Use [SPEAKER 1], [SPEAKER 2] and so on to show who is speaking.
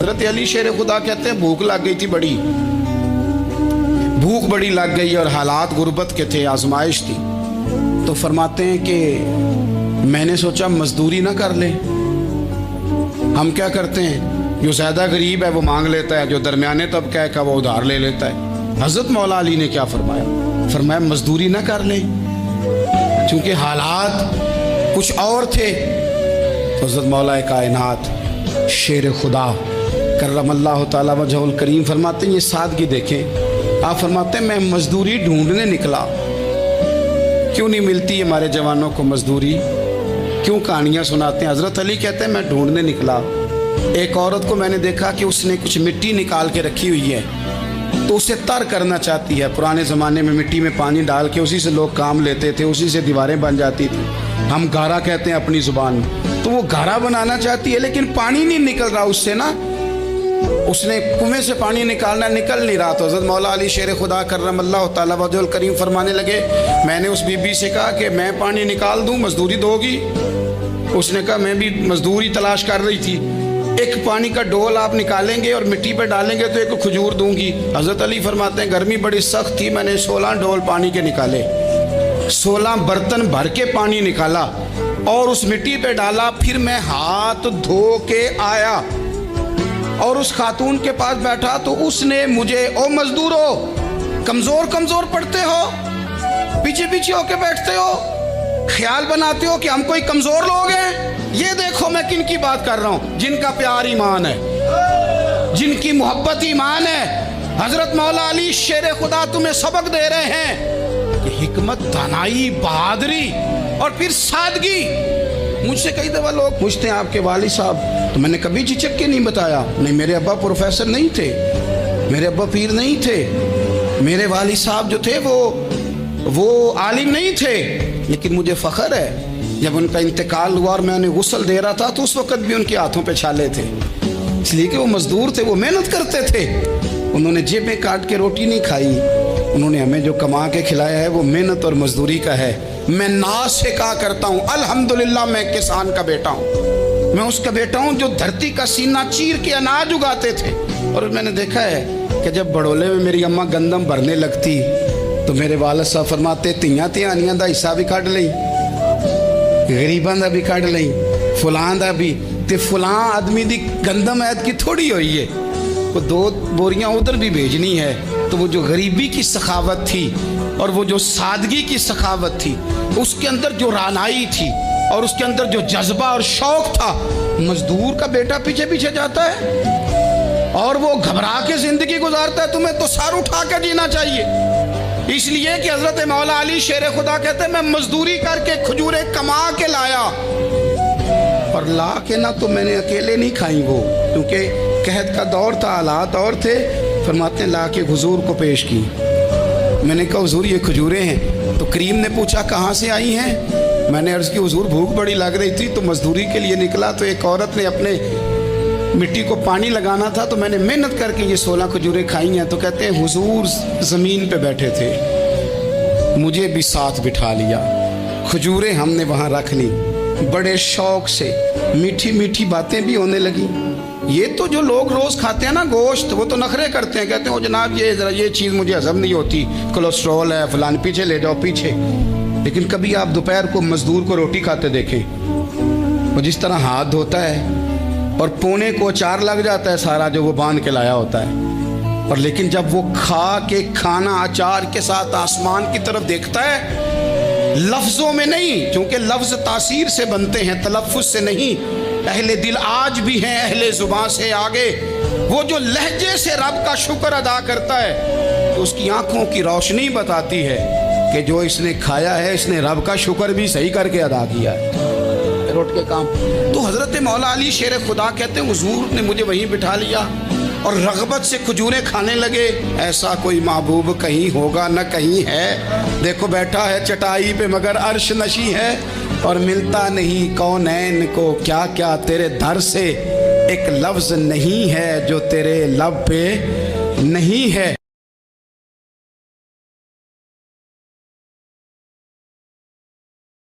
[SPEAKER 1] हज़रत अली शेर खुदा कहते हैं भूख लग गई थी बड़ी, भूख बड़ी लग गई और हालात गुर्बत के थे, आजमाइश थी। तो फरमाते हैं कि मैंने सोचा मजदूरी ना कर ले। हम क्या करते हैं, जो ज़्यादा गरीब है वो मांग लेता है, जो दरमियाने तबका है का वो उधार ले लेता है। हज़रत मौला अली ने क्या फरमाया, फरमाया मजदूरी ना कर ले, क्योंकि हालात कुछ और थे। तो हज़रत मौला कायनात शेर खुदा करमल्लाहु ताला वजहुल करीम फरमाते हैं, ये सादगी देखें। आप फरमाते हैं मैं मजदूरी ढूंढने निकला, क्यों नहीं मिलती हमारे जवानों को मजदूरी, क्यों कहानियाँ सुनाते हैं। हज़रत अली कहते हैं मैं ढूंढने निकला, एक औरत को मैंने देखा कि उसने कुछ मिट्टी निकाल के रखी हुई है, तो उसे तर करना चाहती है। पुराने ज़माने में मिट्टी में पानी डाल के उसी से लोग काम लेते थे, उसी से दीवारें बन जाती थी, हम गारा कहते हैं अपनी ज़ुबान में। तो वो गारा बनाना चाहती है लेकिन पानी नहीं निकल रहा उससे ना, उसने कुएं से पानी निकालना, निकल नहीं रहा। तो हज़रत मौला अली शेर खुदा करमल्लाहु ताला वजहुल करीम फरमाने लगे, मैंने उस बीबी से कहा कि मैं पानी निकाल दूं, मजदूरी दोगी? उसने कहा मैं भी मजदूरी तलाश कर रही थी, एक पानी का डोल आप निकालेंगे और मिट्टी पर डालेंगे तो एक खजूर दूंगी। हज़रत अली फरमाते हैं गर्मी बड़ी सख्त थी, मैंने 16 डोल पानी के निकाले, 16 बर्तन भर के पानी निकाला और उस मिट्टी पे डाला। फिर मैं हाथ धो के आया और उस खातून के पास बैठा तो उसने मुझे, ओ मजदूरो कमजोर कमजोर पड़ते हो, पीछे पीछे होके बैठते हो, ख्याल बनाते हो कि हम कोई कमजोर लोग हैं। ये देखो मैं किन की बात कर रहा हूं, जिनका प्यार ईमान है, जिनकी मोहब्बत ईमान है। हजरत मौला अली शेर खुदा तुम्हें सबक दे रहे हैं कि हिकमत, दानाई, बहादुरी और फिर सादगी। मुझसे कई दफा लोग पूछते हैं आपके वालिद साहब, तो मैंने कभी झिझक के नहीं बताया, नहीं मेरे अब्बा प्रोफेसर नहीं थे, मेरे अब्बा पीर नहीं थे, मेरे वालिद साहब जो थे वो आलिम नहीं थे। लेकिन मुझे फ़ख्र है जब उनका इंतकाल हुआ और मैं उन्हें गुस्ल दे रहा था तो उस वक़्त भी उनके हाथों पे छाले थे, इसलिए कि वो मजदूर थे, वो मेहनत करते थे। उन्होंने जेबें काट के रोटी नहीं खाई, उन्होंने हमें जो कमा के खिलाया है वो मेहनत और मजदूरी का है। मैं नाज से कहा करता हूँ अल्हम्दुलिल्लाह मैं किसान का बेटा हूँ, मैं उसका बेटा हूँ जो धरती का सीना चीर के अनाज उगाते थे। और मैंने देखा है कि जब बड़ोले में मेरी अम्मा गंदम भरने लगती तो मेरे वालिद साहब फरमाते तियां तिहानियां दा हिस्सा भी कढ़ लई, गरीबां दा भी कढ़ लई, फुलां दा भी, ते फुलां आदमी दी गंदम ऐद की थोड़ी हुई है, वो 2 बोरियां उधर भी भेजनी है। तो वो जो गरीबी की सखावत थी और वो जो सादगी की सखावत थी, उसके अंदर जो रानाई थी और उसके अंदर जो जज्बा और शौक था, मजदूर का बेटा पीछे पीछे जाता है और वो घबरा के जिंदगी गुजारता है। तुम्हें तो सर उठा के जीना चाहिए, इसलिए कि हजरत मौला अली शेर खुदा कहते हैं मैं मजदूरी करके खजूरें कमा के लाया, और ला के ना तो मैंने अकेले नहीं खाई वो, क्योंकि कहत का दौर था, हालात और थे। फरमाते हैं ला के हुजूर को पेश की। मैंने कहा हुजूर ये खजूरें हैं। तो करीम ने पूछा कहाँ से आई हैं? मैंने अर्ज़ की हुजूर भूख बड़ी लग रही थी तो मजदूरी के लिए निकला, तो एक औरत ने अपने मिट्टी को पानी लगाना था तो मैंने मेहनत करके ये 16 खजूरें खाई हैं। तो कहते हैं हुजूर ज़मीन पे बैठे थे, मुझे भी साथ बिठा लिया, खजूरें हमने वहाँ रख ली, बड़े शौक से मीठी मीठी बातें भी होने लगी। ये तो जो लोग रोज़ खाते हैं ना गोश्त, वो तो नखरे करते हैं, कहते हैं जनाब ये ज़रा ये चीज़ मुझे हज़म नहीं होती, कोलेस्ट्रॉल है फलान, पीछे ले जाओ पीछे। लेकिन कभी आप दोपहर को मजदूर को रोटी खाते देखें, वो जिस तरह हाथ धोता है और पोने को अचार लग जाता है सारा जो वो बांध के लाया होता है, और लेकिन जब वो खा के खाना अचार के साथ आसमान की तरफ देखता है, लफ्ज़ों में नहीं, क्योंकि लफ्ज़ तासीर से बनते हैं तलफ़्फ़ुज़ से नहीं, अहले दिल आज भी हैं अहले ज़ुबान से आगे। वो जो लहजे से रब का शुक्र अदा करता है तो उसकी आंखों की रोशनी बताती है कि जो इसने खाया है इसने रब का शुक्र भी सही करके अदा किया है, रोट के काम। तो हज़रत मौला अली शेर खुदा कहते हैं हुजूर ने मुझे वहीं बिठा लिया और रग़बत से खजूरें खाने लगे। ऐसा कोई महबूब कहीं होगा न कहीं है, देखो बैठा है चटाई पे मगर अर्श नशी है, और मिलता नहीं कौनैन को क्या क्या तेरे दर से, एक लफ्ज़ नहीं है जो तेरे लब पे नहीं है।